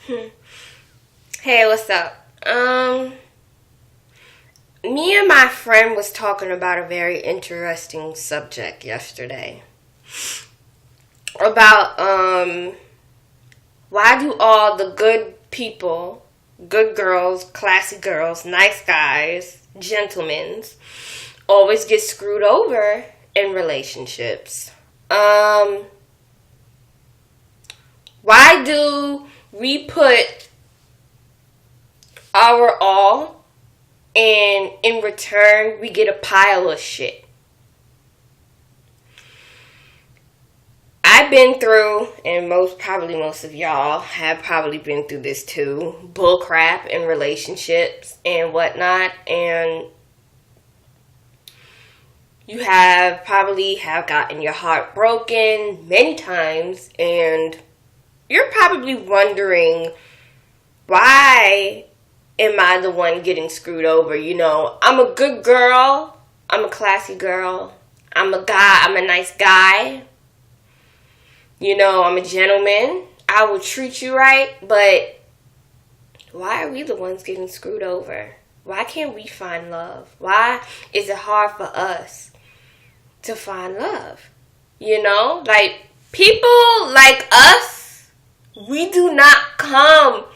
Hey, what's up? Me and my friend was talking about a very interesting subject yesterday. About, why do all the good people, good girls, classy girls, nice guys, gentlemen, always get screwed over in relationships? Why do we put our all and in return we get a pile of shit? I've been through, and most of y'all have probably been through this too, bullcrap in relationships and whatnot, and you have probably have gotten your heart broken many times, and you're probably wondering, why am I the one getting screwed over? You know, I'm a good girl. I'm a classy girl. I'm a guy. I'm a nice guy. You know, I'm a gentleman. I will treat you right. But why are we the ones getting screwed over? Why can't we find love? Why is it hard for us to find love? You know, like people like us, we do not come.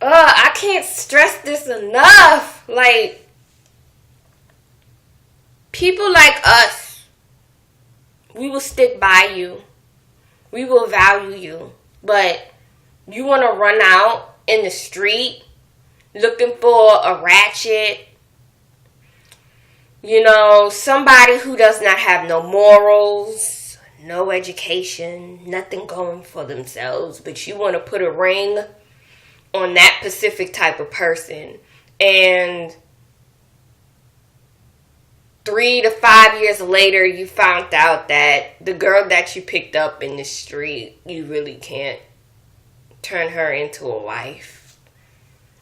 I can't stress this enough. Like, people like us, we will stick by you. We will value you. But you want to run out in the street looking for a ratchet, you know, somebody who does not have no morals, no education, nothing going for themselves, but you want to put a ring on that specific type of person, and 3 to 5 years later you found out that the girl that you picked up in the street, you really can't turn her into a wife,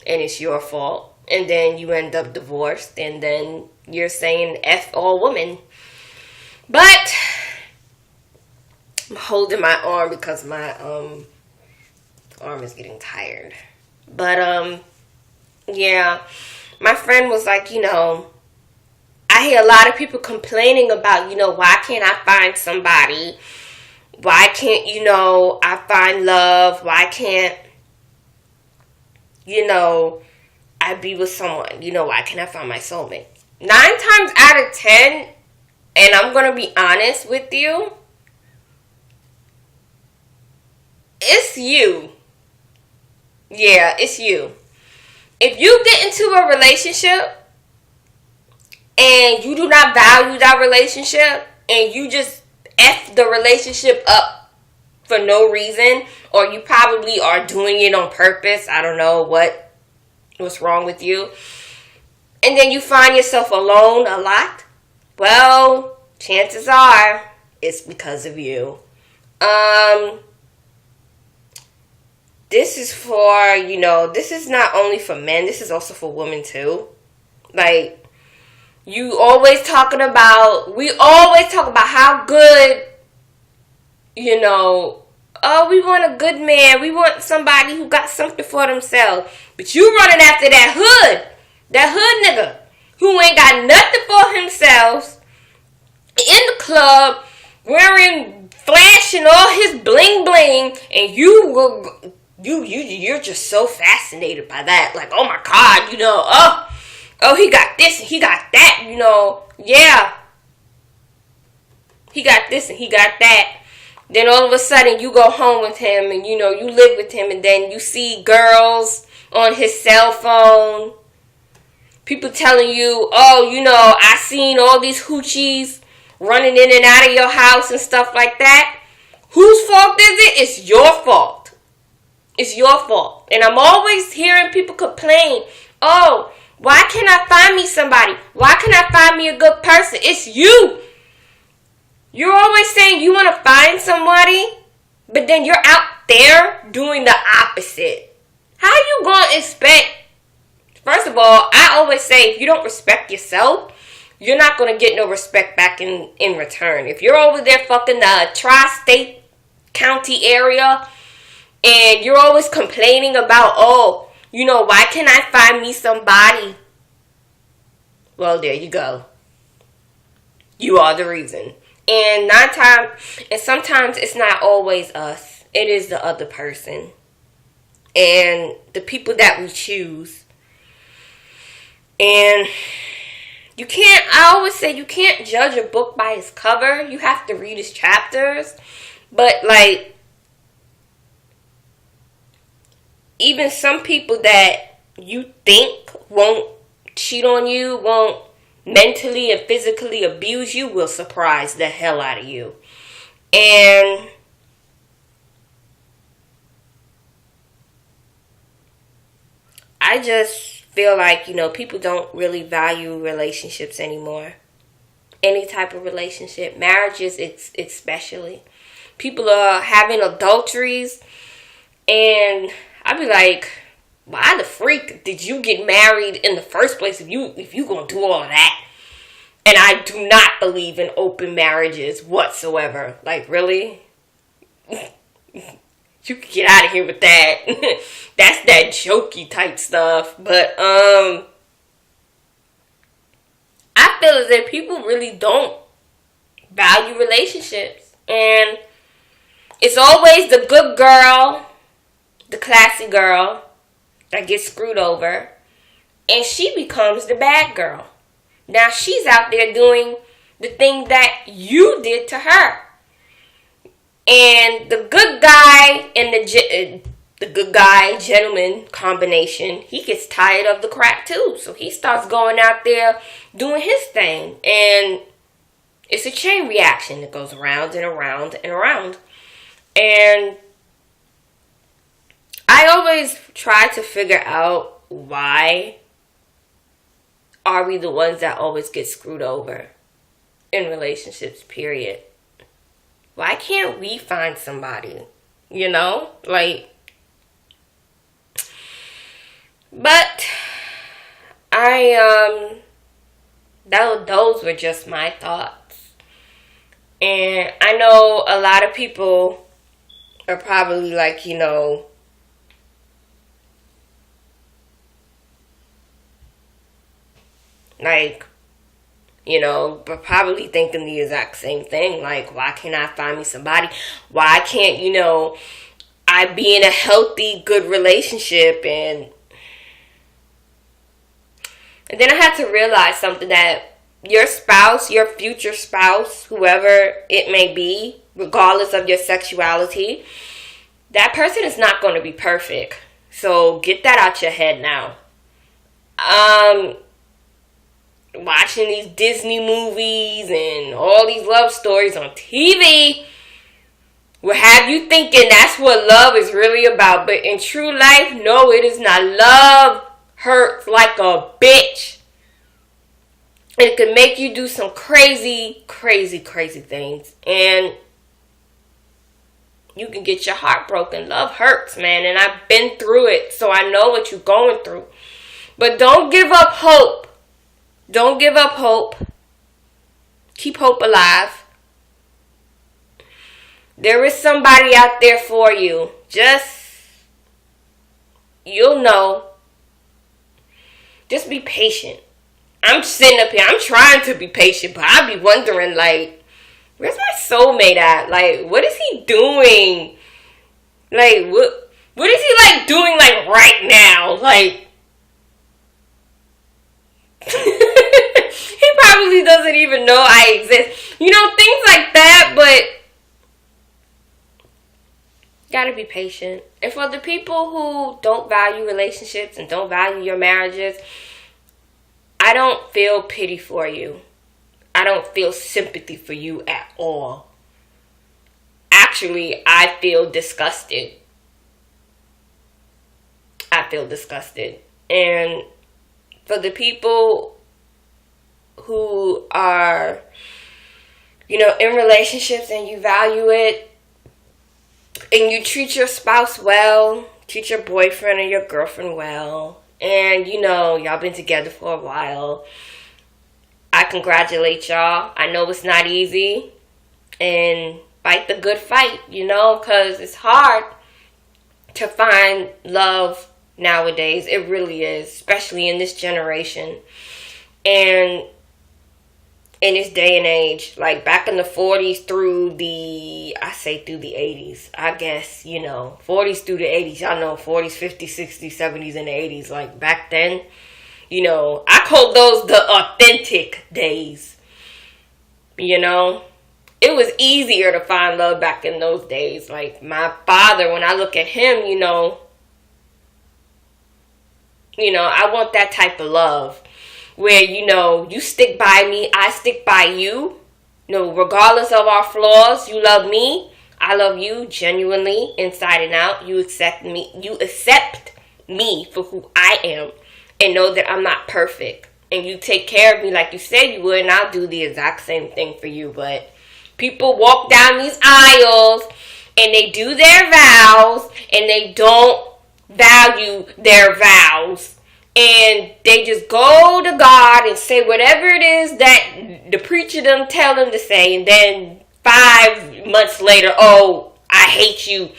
and it's your fault, and then you end up divorced, and then you're saying F all women. But I'm holding my arm because my arm is getting tired. But yeah, my friend was like, you know, I hear a lot of people complaining about, you know, why can't I find somebody? Why can't, you know, I find love? Why can't, you know, I be with someone? You know, why can't I find my soulmate? 9 times out of 10, and I'm going to be honest with you, it's you. Yeah, it's you. If you get into a relationship and you do not value that relationship and you just F the relationship up for no reason, or you probably are doing it on purpose, I don't know what's wrong with you, and then you find yourself alone a lot, well, chances are it's because of you. This is for, you know, this is not only for men, this is also for women too. Like, we always talk about how good, you know, oh, we want a good man, we want somebody who got something for themselves. But you running after that hood nigga, who ain't got nothing for himself, in the club, wearing, flashing all his bling bling, and you're just so fascinated by that. Like, oh my God, you know, oh, he got this and he got that, you know, yeah. He got this and he got that. Then all of a sudden you go home with him and, you know, you live with him, and then you see girls on his cell phone. People telling you, oh, you know, I seen all these hoochies running in and out of your house and stuff like that. Whose fault is it? It's your fault. It's your fault. And I'm always hearing people complain, oh, why can't I find me somebody? Why can't I find me a good person? It's you. You're always saying you want to find somebody, but then you're out there doing the opposite. How you going to expect? First of all, I always say, if you don't respect yourself, you're not going to get no respect back in return. If you're over there fucking the tri-state county area And you're always complaining about, oh, why can't I find me somebody? Well, there you go. You are the reason. And sometimes it's not always us. It is the other person. And the people that we choose. And I always say you can't judge a book by its cover. You have to read its chapters. But even some people that you think won't cheat on you, won't mentally and physically abuse you, will surprise the hell out of you. And I just feel like, people don't really value relationships anymore. Any type of relationship. Marriages, especially. People are having adulteries. And I'd be like, why the freak did you get married in the first place if you gonna do all of that? And I do not believe in open marriages whatsoever. Like, really? You can get out of here with that. That's that jokey type stuff. But I feel as if people really don't value relationships. And it's always the good girl, the classy girl, that gets screwed over, and she becomes the bad girl. Now she's out there doing the thing that you did to her. And the good guy and the good guy gentleman combination, he gets tired of the crap too. So he starts going out there doing his thing. And it's a chain reaction that goes around and around and around. And I always try to figure out, why are we the ones that always get screwed over in relationships, period? Why can't we find somebody? But those were just my thoughts. And I know a lot of people are probably like, but probably thinking the exact same thing. Like, why can't I find me somebody? Why can't, I be in a healthy, good relationship? And then I had to realize something, that your spouse, your future spouse, whoever it may be, regardless of your sexuality, that person is not going to be perfect. So get that out your head now. Watching these Disney movies and all these love stories on TV will have you thinking that's what love is really about. But in true life, no, it is not. Love hurts like a bitch. And it can make you do some crazy, crazy, crazy things. And you can get your heart broken. Love hurts, man. And I've been through it, so I know what you're going through. But don't give up hope. Don't give up hope. Keep hope alive. There is somebody out there for you. You'll know. Just be patient. I'm sitting up here. I'm trying to be patient, but I be wondering, where's my soulmate at? What is he doing? What is he, doing, right now? He probably doesn't even know I exist. Things like that, but gotta be patient. And for the people who don't value relationships and don't value your marriages, I don't feel pity for you. I don't feel sympathy for you at all. Actually, I feel disgusted. And for the people who are, in relationships and you value it, and you treat your spouse well, treat your boyfriend or your girlfriend well, and y'all been together for a while, I congratulate y'all. I know it's not easy, and fight the good fight, because it's hard. to find love nowadays. It really is, especially in this generation. And in this day and age, like back in the 40s through the 80s, I guess, 40s through the 80s, y'all know 40s, 50s, 60s, 70s, and the 80s, like back then, I call those the authentic days, it was easier to find love back in those days. Like my father, when I look at him, I want that type of love. Where, you stick by me, I stick by you. Regardless of our flaws, you love me, I love you genuinely, inside and out. You accept me for who I am. And know that I'm not perfect. And you take care of me like you said you would, and I'll do the exact same thing for you. But people walk down these aisles, and they do their vows, and they don't value their vows. And they just go to God and say whatever it is that the preacher them tell them to say. And then 5 months later, oh, I hate you.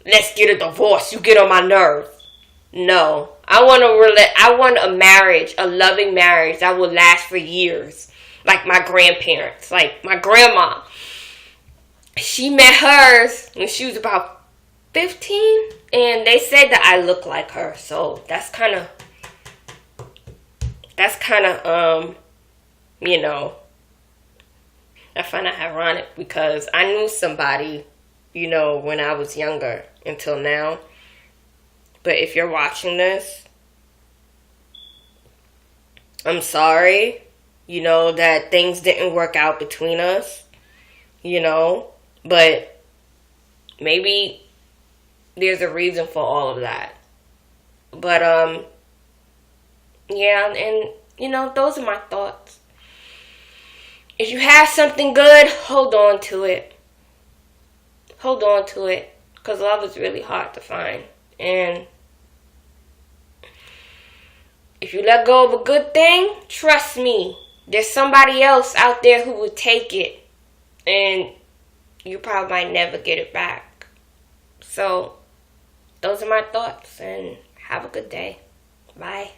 Let's get a divorce. You get on my nerves. No. I want a marriage, a loving marriage that will last for years. Like my grandparents. Like my grandma. She met hers when she was about 15. And they said that I look like her. So that's kind of, I find it ironic because I knew somebody, when I was younger until now. But if you're watching this, I'm sorry, that things didn't work out between us, but maybe there's a reason for all of that. But, yeah, and, those are my thoughts. If you have something good, hold on to it. Hold on to it. Because love is really hard to find. And if you let go of a good thing, trust me, there's somebody else out there who will take it. And you probably might never get it back. So, those are my thoughts. And have a good day. Bye.